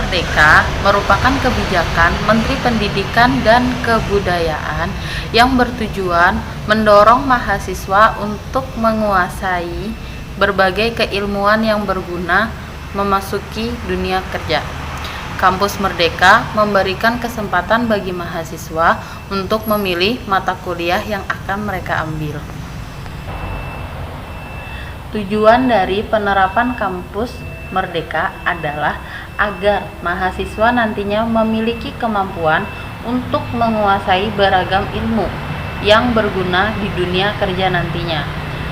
Merdeka merupakan kebijakan Menteri Pendidikan dan Kebudayaan yang bertujuan mendorong mahasiswa untuk menguasai berbagai keilmuan yang berguna memasuki dunia kerja. Kampus Merdeka memberikan kesempatan bagi mahasiswa untuk memilih mata kuliah yang akan mereka ambil. Tujuan dari penerapan kampus Merdeka adalah agar mahasiswa nantinya memiliki kemampuan untuk menguasai beragam ilmu yang berguna di dunia kerja nantinya.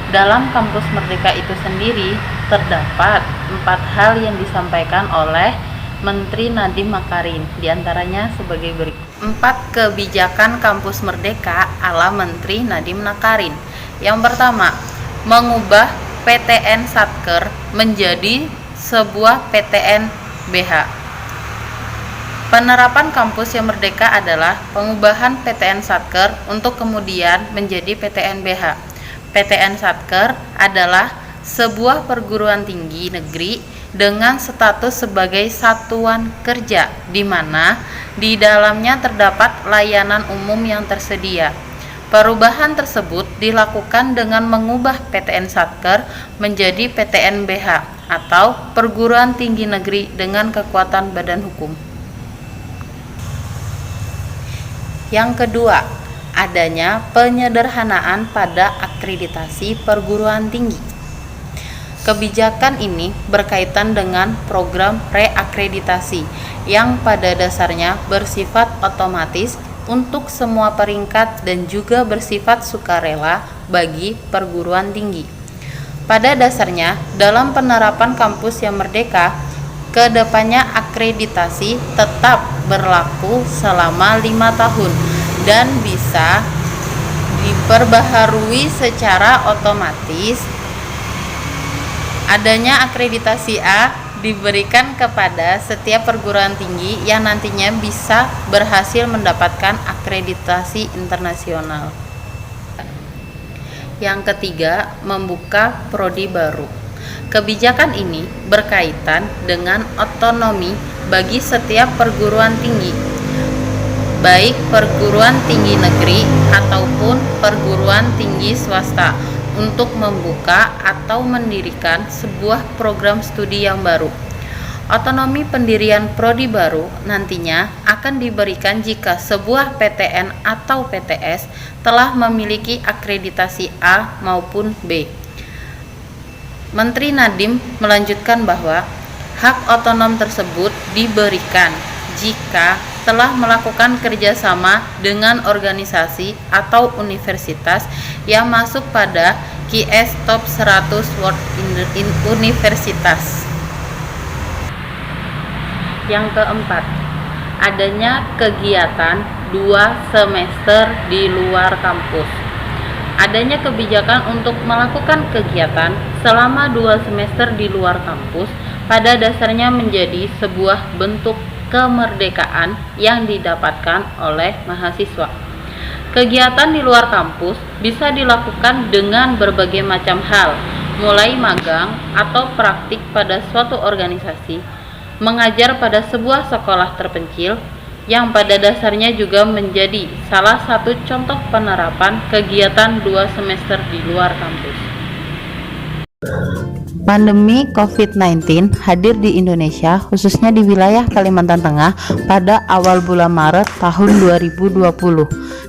Dalam kampus Merdeka itu sendiri terdapat 4 hal yang disampaikan oleh Menteri Nadiem Makarim, diantaranya sebagai berikut. 4 kebijakan kampus Merdeka ala Menteri Nadiem Makarim. Yang pertama, mengubah PTN Satker menjadi sebuah PTN BH. Penerapan kampus yang merdeka adalah pengubahan PTN Satker untuk kemudian menjadi PTN BH. PTN Satker adalah sebuah perguruan tinggi negeri dengan status sebagai satuan kerja, di mana di dalamnya terdapat layanan umum yang tersedia. Perubahan tersebut dilakukan dengan mengubah PTN Satker menjadi PTN BH atau perguruan tinggi negeri dengan kekuatan badan hukum. Yang kedua, adanya penyederhanaan pada akreditasi perguruan tinggi. Kebijakan ini berkaitan dengan program reakreditasi yang pada dasarnya bersifat otomatis untuk semua peringkat dan juga bersifat sukarela bagi perguruan tinggi. Pada dasarnya, dalam penerapan kampus yang merdeka, kedepannya akreditasi tetap berlaku selama 5 tahun dan bisa diperbaharui secara otomatis. Adanya akreditasi A diberikan kepada setiap perguruan tinggi yang nantinya bisa berhasil mendapatkan akreditasi internasional. Yang ketiga, membuka prodi baru. Kebijakan ini berkaitan dengan otonomi bagi setiap perguruan tinggi, baik perguruan tinggi negeri ataupun perguruan tinggi swasta, untuk membuka atau mendirikan sebuah program studi yang baru. Otonomi pendirian prodi baru nantinya akan diberikan jika sebuah PTN atau PTS telah memiliki akreditasi A maupun B. Menteri Nadiem melanjutkan bahwa hak otonom tersebut diberikan jika telah melakukan kerjasama dengan organisasi atau universitas yang masuk pada QS Top 100 World Universitas. Yang keempat, adanya kegiatan 2 semester di luar kampus. Adanya kebijakan untuk melakukan kegiatan selama 2 semester di luar kampus pada dasarnya menjadi sebuah bentuk kemerdekaan yang didapatkan oleh mahasiswa. Kegiatan di luar kampus bisa dilakukan dengan berbagai macam hal, mulai magang atau praktik pada suatu organisasi, mengajar pada sebuah sekolah terpencil, yang pada dasarnya juga menjadi salah satu contoh penerapan kegiatan 2 semester di luar kampus. Pandemi COVID-19 hadir di Indonesia, khususnya di wilayah Kalimantan Tengah pada awal bulan Maret tahun 2020.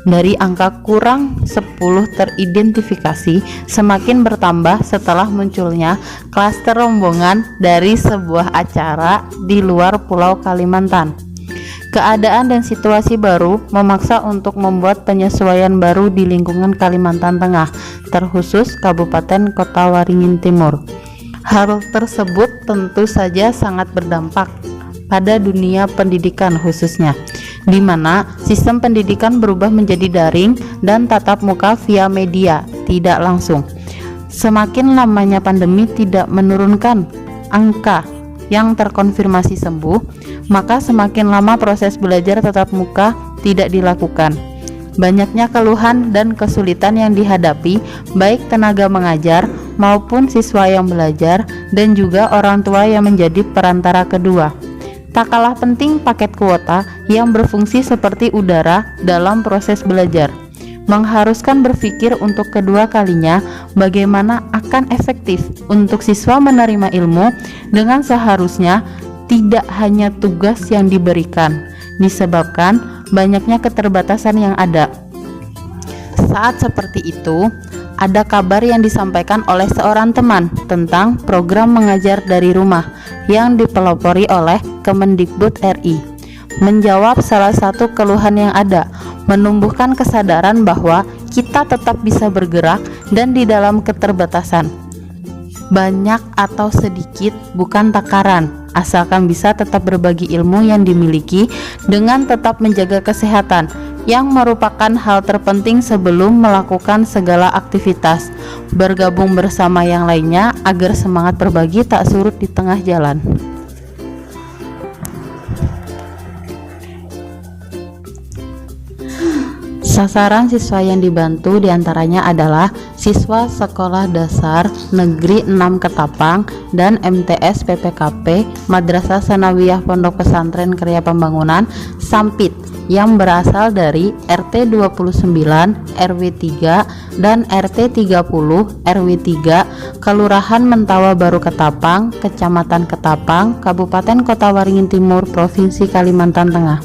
Dari angka kurang 10 teridentifikasi semakin bertambah setelah munculnya klaster rombongan dari sebuah acara di luar Pulau Kalimantan. Keadaan dan situasi baru memaksa untuk membuat penyesuaian baru di lingkungan Kalimantan Tengah, terkhusus Kabupaten Kota Waringin Timur. Hal tersebut tentu saja sangat berdampak pada dunia pendidikan khususnya, di mana sistem pendidikan berubah menjadi daring dan tatap muka via media, tidak langsung. Semakin lamanya pandemi tidak menurunkan angka yang terkonfirmasi sembuh, maka semakin lama proses belajar tatap muka tidak dilakukan. Banyaknya keluhan dan kesulitan yang dihadapi baik tenaga mengajar maupun siswa yang belajar dan juga orang tua yang menjadi perantara kedua. Tak kalah penting paket kuota yang berfungsi seperti udara dalam proses belajar, mengharuskan berpikir untuk kedua kalinya bagaimana akan efektif untuk siswa menerima ilmu dengan seharusnya tidak hanya tugas yang diberikan, disebabkan banyaknya keterbatasan yang ada. Saat seperti itu, ada kabar yang disampaikan oleh seorang teman tentang program mengajar dari rumah yang dipelopori oleh Kemendikbud RI. Menjawab salah satu keluhan yang ada, menumbuhkan kesadaran bahwa kita tetap bisa bergerak dan di dalam keterbatasan. Banyak atau sedikit bukan takaran, asalkan bisa tetap berbagi ilmu yang dimiliki dengan tetap menjaga kesehatan, yang merupakan hal terpenting sebelum melakukan segala aktivitas. Bergabung bersama yang lainnya agar semangat berbagi tak surut di tengah jalan. Sasaran siswa yang dibantu diantaranya adalah siswa Sekolah Dasar Negeri 6 Ketapang dan MTS PPKP Madrasah Sanawiyah Pondok Pesantren Karya Pembangunan Sampit yang berasal dari RT 29 RW 3 dan RT 30 RW 3 Kelurahan Mentawa Baru Ketapang, Kecamatan Ketapang, Kabupaten Kota Waringin Timur, Provinsi Kalimantan Tengah.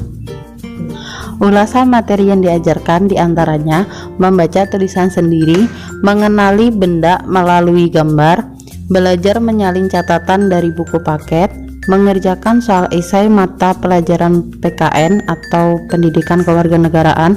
Ulasan materi yang diajarkan diantaranya membaca tulisan sendiri, mengenali benda melalui gambar, belajar menyalin catatan dari buku paket, mengerjakan soal esai mata pelajaran PKN atau Pendidikan Kewarganegaraan,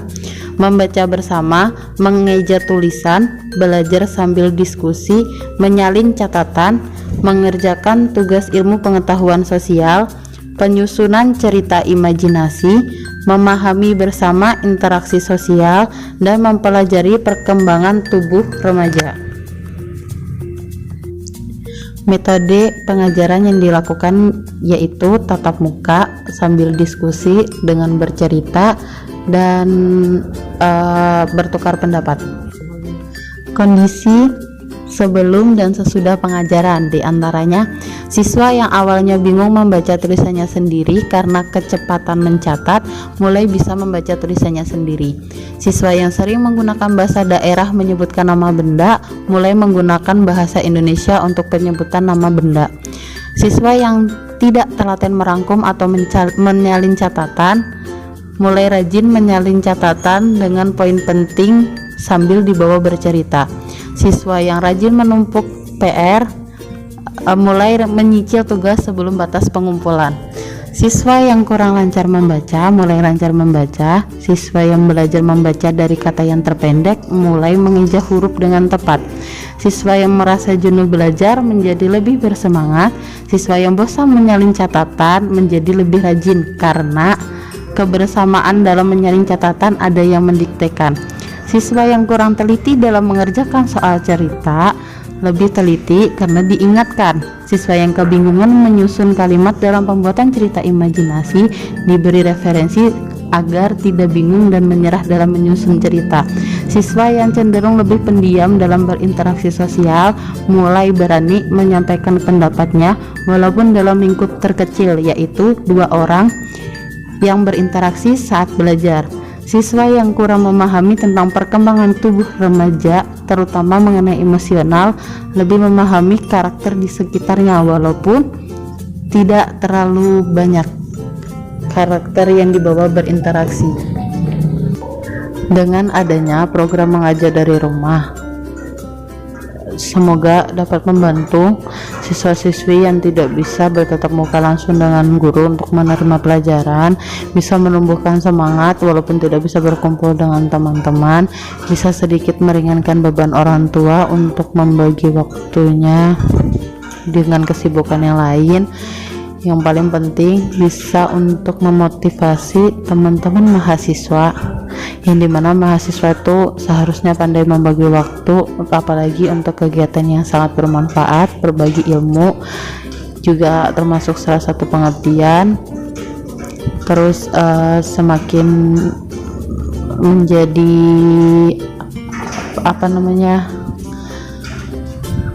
membaca bersama, mengeja tulisan, belajar sambil diskusi, menyalin catatan, mengerjakan tugas ilmu pengetahuan sosial, penyusunan cerita imajinasi, memahami bersama interaksi sosial, dan mempelajari perkembangan tubuh remaja. Metode pengajaran yang dilakukan yaitu tatap muka sambil diskusi dengan bercerita dan bertukar pendapat. Kondisi sebelum dan sesudah pengajaran diantaranya siswa yang awalnya bingung membaca tulisannya sendiri karena kecepatan mencatat mulai bisa membaca tulisannya sendiri. Siswa yang sering menggunakan bahasa daerah menyebutkan nama benda mulai menggunakan bahasa Indonesia untuk penyebutan nama benda. Siswa yang tidak telaten merangkum atau menyalin catatan mulai rajin menyalin catatan dengan poin penting sambil dibawa bercerita. Siswa yang rajin menumpuk PR mulai menyicil tugas sebelum batas pengumpulan. Siswa yang kurang lancar membaca mulai lancar membaca. Siswa yang belajar membaca dari kata yang terpendek mulai mengeja huruf dengan tepat. Siswa yang merasa jenuh belajar menjadi lebih bersemangat. Siswa yang bosan menyalin catatan menjadi lebih rajin karena kebersamaan dalam menyalin catatan ada yang mendiktekan. Siswa yang kurang teliti dalam mengerjakan soal cerita lebih teliti karena diingatkan. Siswa yang kebingungan menyusun kalimat dalam pembuatan cerita imajinasi diberi referensi agar tidak bingung dan menyerah dalam menyusun cerita. Siswa yang cenderung lebih pendiam dalam berinteraksi sosial mulai berani menyampaikan pendapatnya walaupun dalam lingkup terkecil, yaitu 2 orang yang berinteraksi saat belajar. Siswa yang kurang memahami tentang perkembangan tubuh remaja, terutama mengenai emosional, lebih memahami karakter di sekitarnya walaupun tidak terlalu banyak karakter yang dibawa berinteraksi. Dengan adanya program mengajar dari rumah, semoga dapat membantu siswa-siswi yang tidak bisa bertatap muka langsung dengan guru untuk menerima pelajaran, bisa menumbuhkan semangat walaupun tidak bisa berkumpul dengan teman-teman, bisa sedikit meringankan beban orang tua untuk membagi waktunya dengan kesibukan yang lain. Yang paling penting bisa untuk memotivasi teman-teman mahasiswa, yang dimana mahasiswa itu seharusnya pandai membagi waktu, apalagi untuk kegiatan yang sangat bermanfaat. Berbagi ilmu juga termasuk salah satu pengabdian. Terus semakin menjadi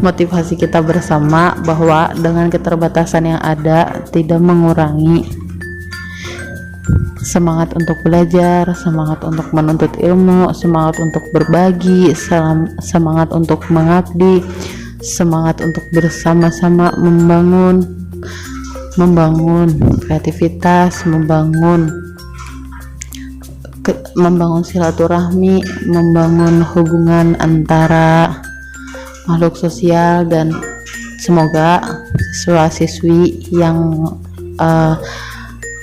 motivasi kita bersama bahwa dengan keterbatasan yang ada tidak mengurangi semangat untuk belajar, semangat untuk menuntut ilmu, semangat untuk berbagi, semangat untuk mengabdi, semangat untuk bersama-sama membangun kreativitas, membangun silaturahmi, membangun hubungan antara makhluk sosial, dan semoga siswa-siswi yang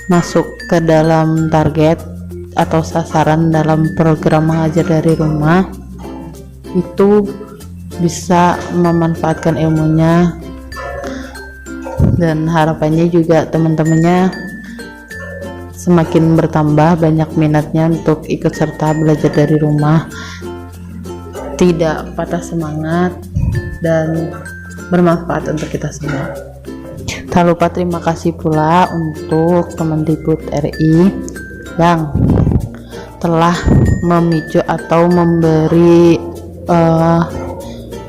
masuk ke dalam target atau sasaran dalam program mengajar dari rumah itu bisa memanfaatkan ilmunya, dan harapannya juga teman-temannya semakin bertambah banyak minatnya untuk ikut serta belajar dari rumah, tidak patah semangat, dan bermanfaat untuk kita semua. Tak lupa terima kasih pula untuk Kemendikbud RI yang telah memicu atau memberi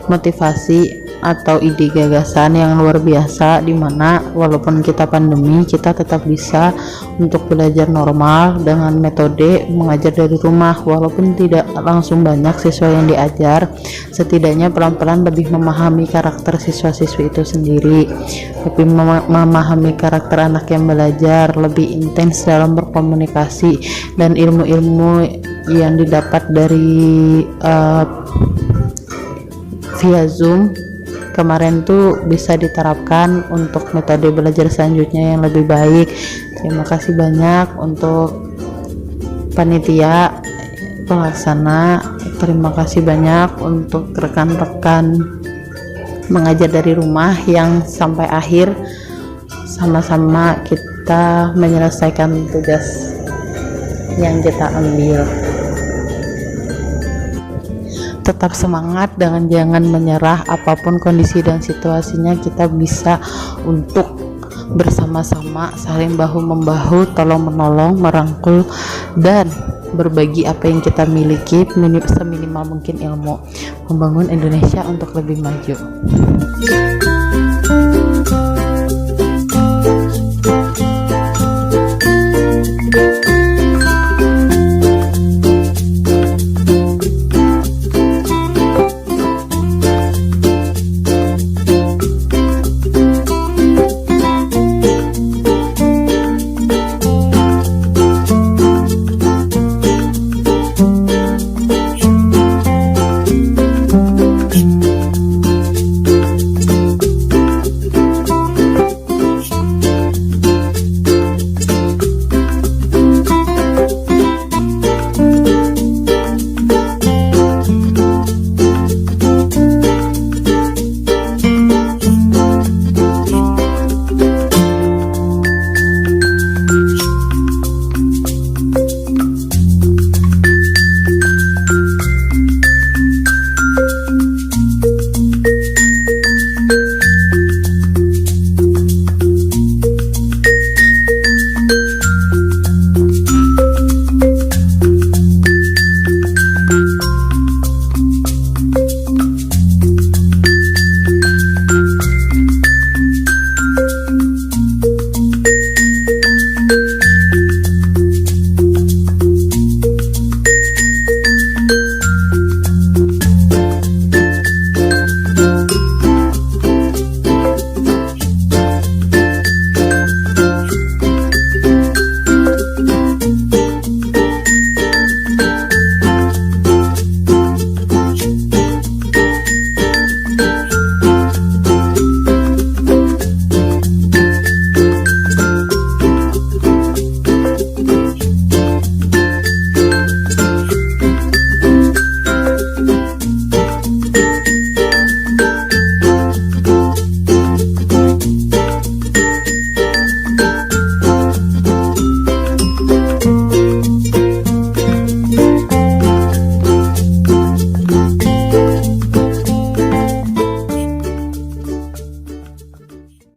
motivasi atau ide gagasan yang luar biasa, dimana walaupun kita pandemi kita tetap bisa untuk belajar normal dengan metode mengajar dari rumah. Walaupun tidak langsung banyak siswa yang diajar, setidaknya pelan-pelan lebih memahami karakter siswa-siswi itu sendiri, lebih memahami karakter anak yang belajar, lebih intens dalam berkomunikasi, dan ilmu-ilmu yang didapat dari via Zoom kemarin tuh bisa diterapkan untuk metode belajar selanjutnya yang lebih baik. Terima kasih banyak untuk panitia pelaksana, terima kasih banyak untuk rekan-rekan mengajar dari rumah yang sampai akhir sama-sama kita menyelesaikan tugas yang kita ambil. Tetap semangat dan jangan menyerah, apapun kondisi dan situasinya kita bisa untuk bersama-sama saling bahu-membahu, tolong-menolong, merangkul, dan berbagi apa yang kita miliki seminimal mungkin ilmu, membangun Indonesia untuk lebih maju.